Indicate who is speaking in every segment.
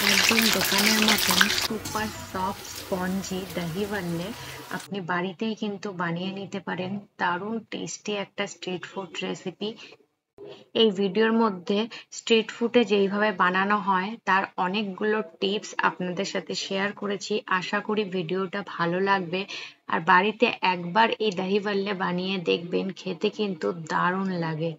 Speaker 1: একদম দোকানের মতন সুপার সফট স্পঞ্জি দহি বানলে আপনি বাড়িতেই কিন্তু বানিয়ে নিতে পারেন। দারুণ টেস্টি একটা স্ট্রিট ফুড রেসিপি। এই ভিডিওর মধ্যে স্ট্রিট ফুডে যেইভাবে বানানো হয় তার অনেকগুলো টিপস আপনাদের সাথে শেয়ার করেছি। আশা করি ভিডিওটা ভালো লাগবে। আর বাড়িতে একবার এই দহি বাল্লে বানিয়ে দেখবেন, খেতে কিন্তু দারুণ লাগে।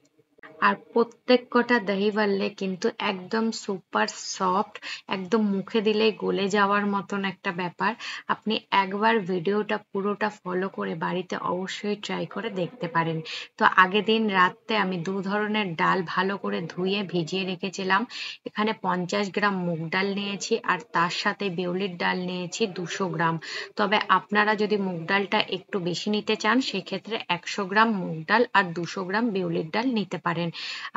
Speaker 1: আর প্রত্যেক কটা দহি বাল্লে কিন্তু একদম সুপার সফট, একদম মুখে দিলেই গলে যাওয়ার মতন একটা ব্যাপার। আপনি একবার ভিডিওটা পুরোটা ফলো করে বাড়িতে অবশ্যই ট্রাই করে দেখতে পারেন। তো আগের দিন রাত্রে আমি দু ধরনের ডাল ভালো করে ধুয়ে ভিজিয়ে রেখেছিলাম। এখানে 50 গ্রাম মুগ ডাল নিয়েছি আর তার সাথে বিউলির ডাল নিয়েছি 200 গ্রাম। তবে আপনারা যদি মুগ ডালটা একটু বেশি নিতে চান সেক্ষেত্রে 100 গ্রাম মুগ ডাল আর 200 গ্রাম বিউলির ডাল নিতে পারেন।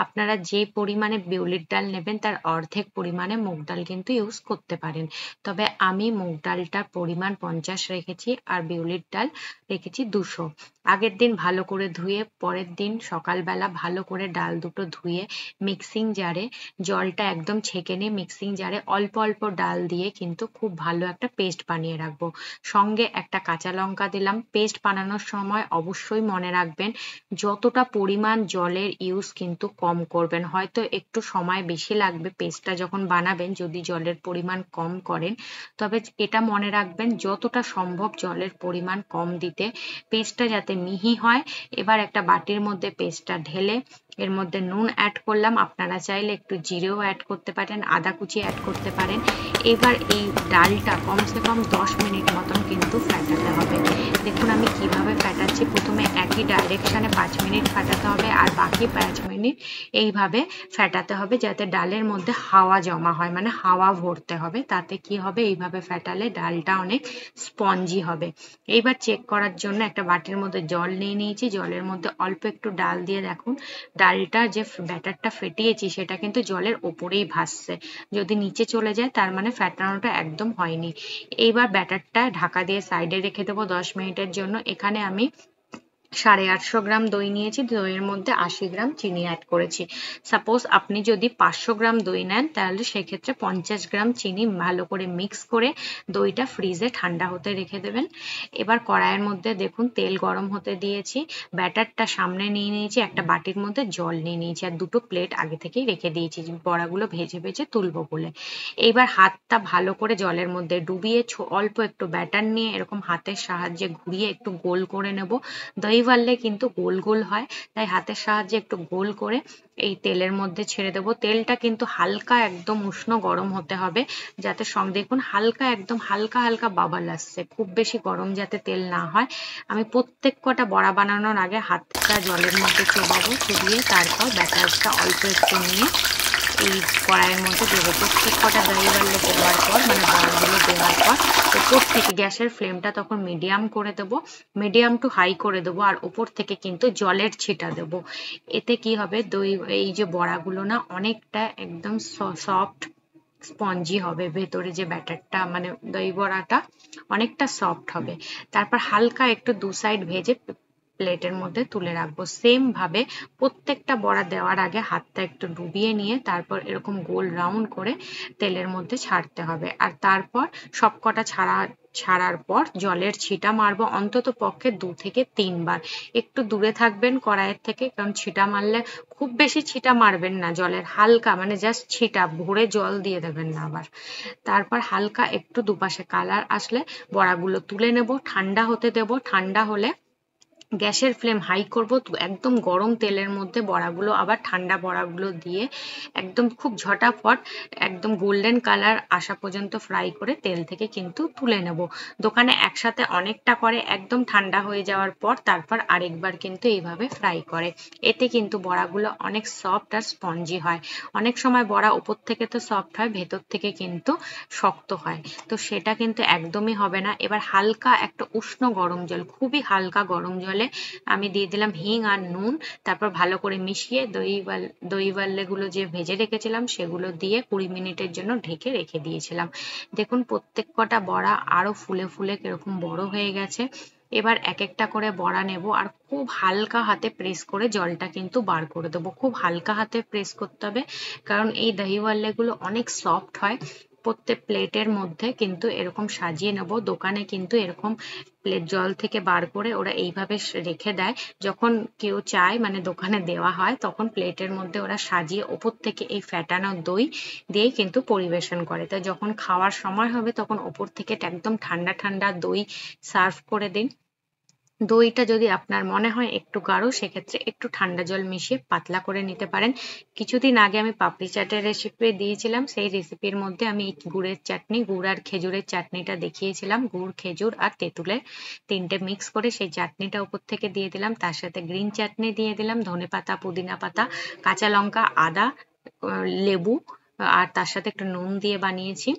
Speaker 1: আপনারা যে পরিমাণে বিউলির ডাল নেবেন তার অর্ধেক পরিমাণে মুগ ডাল কিন্তু ইউজ করতে পারেন। তবে আমি মুগ ডালটার পরিমাণ 50 রেখেছি আর বিউলির ডাল রেখেছি 200। আগের দিন ভালো করে ধুয়ে পরের দিন সকালবেলা ভালো করে ডাল দুটো ধুয়ে মিক্সিং জারে জলটা একদম ছেঁকে নিয়ে মিক্সিং জারে অল্প অল্প ডাল দিয়ে কিন্তু খুব ভালো একটা পেস্ট বানিয়ে রাখবো। সঙ্গে একটা কাঁচা লঙ্কা দিলাম। পেস্ট বানানোর সময় অবশ্যই মনে রাখবেন যতটা পরিমাণ জলের ইউজ কিন্তু কম করবেন। হয়তো একটু সময় বেশি লাগবে পেস্টটা যখন বানাবেন যদি জলের পরিমাণ কম করেন। তবে এটা মনে রাখবেন যতটা সম্ভব জলের পরিমাণ কম দিতে, পেস্টটা যাতে মিহি হয়। এবার একটা বাটির মধ্যে পেস্টটা ঢেলে এর মধ্যে নুন অ্যাড করলাম। আপনারা চাইলে একটু জিরেও অ্যাড করতে পারেন, আদা কুচি অ্যাড করতে পারেন। এবার এই ডালটা কমসে কম 10 মিনিট মতন কিন্তু ফেটাতে হবে। দেখুন আমি কিভাবে ফেটাচ্ছি। প্রথমে একই ডাইরেকশনে 5 মিনিট ফেটাতে হবে আর বাকি 5 মিনিট এইভাবে ফেটাতে হবে যাতে ডালের মধ্যে হাওয়া জমা হয়, মানে হাওয়া ভরতে হবে। তাতে কি হবে, এইভাবে ফেটালে ডালটা অনেক স্পঞ্জি হবে। এইবার চেক করার জন্য একটা বাটির মধ্যে জল নিয়ে নিয়েছি। জলের মধ্যে অল্প একটু ডাল দিয়ে দেখুন ডালটা যে ব্যাটারটা ফেটিয়েছি সেটা কিন্তু জলের ওপরেই ভাসছে। যদি নিচে চলে যায় তার মানে ফেটানোটা একদম হয়নি। এইবার ব্যাটারটা ঢাকা দিয়ে সাইডে রেখে দেবো 10 মিনিটের জন্য। এখানে আমি 850 গ্রাম দই নিয়েছি। দইয়ের মধ্যে 80 গ্রাম চিনি অ্যাড করেছি। সাপোজ আপনি যদি 500 গ্রাম দই নেন তাহলে সেক্ষেত্রে 50 গ্রাম চিনি ভালো করে মিক্স করে দইটা ফ্রিজে ঠান্ডা হতে রেখে দেবেন। এবার কড়াইয়ের মধ্যে দেখুন তেল গরম হতে দিয়েছি। ব্যাটারটা সামনে নিয়ে নিয়েছি, একটা বাটির মধ্যে জল নিয়ে নিয়েছি আর দুটো প্লেট আগে থেকেই রেখে দিয়েছি বড়াগুলো ভেজে ভেজে তুলবো বলে। এইবার হাতটা ভালো করে জলের মধ্যে ডুবিয়ে অল্প একটু ব্যাটার নিয়ে এরকম হাতের সাহায্যে ঘুরিয়ে একটু গোল করে নেব। দই বাড়লে কিন্তু গোল গোল হয়, তাই হাতের সাহায্যে একটু গোল করে এই তেলের মধ্যে ছেড়ে দেবো। তেলটা কিন্তু হালকা একদম উষ্ণ গরম হতে হবে, যাতে সঙ্গে দেখুন হালকা একদম হালকা হালকা বাবল আসছে, খুব বেশি গরম যাতে তেল না হয়। আমি প্রত্যেক কটা বড়া বানানোর আগে হাতটা জলের মধ্যে চোবাবো, চুবিয়ে তারপর ব্যাটারটা অল্প একটু নিয়ে এই কড়াইয়ের মধ্যে দেবো। প্রত্যেক কটা দই বাড়লে দেওয়ার পর মানে বড়াগুলো দেওয়ার পর ওপর থেকে গ্যাসের ফ্লেমটা তখন মিডিয়াম করে দেবো, মিডিয়াম টু হাই করে দেবো আর ওপর থেকে কিন্তু জলের ছিটা দেবো। এতে কি হবে, দই এই যে বড়াগুলো না অনেকটা একদম সফট স্পঞ্জি হবে। ভেতরে যে ব্যাটারটা মানে দই বড়াটা অনেকটা সফট হবে। তারপর হালকা একটু দু সাইড ভেজে প্লেটের মধ্যে তুলে রাখবো। সেম ভাবে প্রত্যেকটা বড়া দেওয়ার আগে হাতটা একটু ডুবিয়ে নিয়ে তারপর এরকম গোল রাউন্ড করে তেলের মধ্যে ছাড়তে হবে। আর তারপর সবকটা ছাড়ার পর জলের ছিটা মারবো অন্তত পক্ষে 2 থেকে 3 বার। একটু দূরে থাকবেন কড়াইয়ের থেকে, কারণ ছিটা মারলে খুব বেশি ছিটা মারবেন না, জলের হালকা মানে জাস্ট ছিটা, ভরে জল দিয়ে দেবেন না আবার। তারপর হালকা একটু দুপাশে কালার আসলে বড়াগুলো তুলে নেব, ঠান্ডা হতে দেব। ঠান্ডা হলে গ্যাসের ফ্লেম হাই করব। একদম গরম তেলের মধ্যে বড়াগুলো আবার ঠান্ডা বড়াগুলো দিয়ে একদম খুব ঝটাফট একদম গোল্ডেন কালার আসা পর্যন্ত ফ্রাই করে তেল থেকে কিন্তু তুলে নেব। দোকানে একসাথে অনেকটা করে, একদম ঠান্ডা হয়ে যাওয়ার পর তারপর আরেকবার কিন্তু এইভাবে ফ্রাই করে। এতে কিন্তু বড়াগুলো অনেক সফট আর স্পঞ্জি হয়। অনেক সময় বড়া উপর থেকে তো সফট হয়, ভেতর থেকে কিন্তু শক্ত হয়, তো সেটা কিন্তু একদমই হবে না। এবার হালকা একটা উষ্ণ গরম জল, খুবই হালকা গরম জলে আমি দিয়ে দিলাম হিং আর নুন। তারপর ভালো করে মিশিয়ে দই বাল্লেগুলো যে ভেজে রেখেছিলাম সেগুলো দিয়ে 20 মিনিটের জন্য ঢেকে রেখে দিয়েছিলাম। দেখুন প্রত্যেক কটা বড়া আরো ফুলে ফুলে কিরকম বড় হয়ে গেছে। এবার এক একটা করে বড়া নেব আর খুব হালকা হাতে প্রেস করে জলটা কিন্তু বার করে দেবো। খুব হালকা হাতে প্রেস করতে হবে, কারণ এই দহি বাল্লেগুলো অনেক সফট হয়। প্লেটের মধ্যে কিন্তু এরকম সাজিয়ে নেব। দোকানে কিন্তু এরকম প্লেট জল থেকে বার করে ওরা এইভাবে রেখে দেয়। যখন কেউ চায় মানে দোকানে দেওয়া হয়, তখন প্লেটের মধ্যে ওরা সাজিয়ে ওপর থেকে এই ফ্যাটানো দই দিয়েই কিন্তু পরিবেশন করে। তাই যখন খাওয়ার সময় হবে তখন ওপর থেকে একদম ঠান্ডা ঠান্ডা দই সার্ভ করে দিন। দইটা যদি আপনার মনে হয় একটু গাঢ়, সেক্ষেত্রে একটু ঠান্ডা জল মিশিয়ে পাতলা করে নিতে পারেন। কিছুদিন আগে আমি পাপড়ি চাটের রেসিপি দিয়েছিলাম, সেই রেসিপির মধ্যে আমি গুড়ের চাটনি, গুড় আর খেজুরের চাটনিটা দেখিয়েছিলাম। গুড়, খেজুর আর তেঁতুলের তিনটে মিক্স করে সেই চাটনিটা উপর থেকে দিয়ে দিলাম। তার সাথে গ্রিন চাটনি দিয়ে দিলাম, ধনেপাতা, পুদিনা পাতা, কাঁচা লঙ্কা, আদা, লেবু আর তার সাথে একটু নুন দিয়ে বানিয়েছি।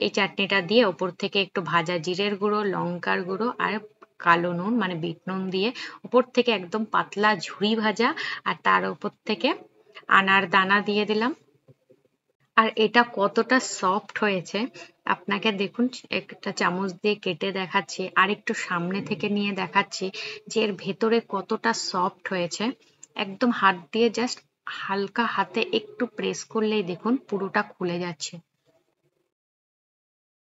Speaker 1: এই চাটনিটা দিয়ে ওপর থেকে একটু ভাজা জিরের গুঁড়ো, লঙ্কার গুঁড়ো আর কালো নুন মানে বিট নুন দিয়ে উপর থেকে একদম পাতলা ঝুরি ভাজা, আর তার উপর থেকে আনার দানা দিয়ে দিলাম। আর এটা কতটা সফট হয়েছে আপনাকে দেখুন, একটা চামচ দিয়ে কেটে দেখাচ্ছি আর একটু সামনে থেকে নিয়ে দেখাচ্ছি যে এর ভেতরে কতটা সফট হয়েছে। একদম হাত দিয়ে জাস্ট হালকা হাতে একটু প্রেস করলেই দেখুন পুরোটা খুলে যাচ্ছে।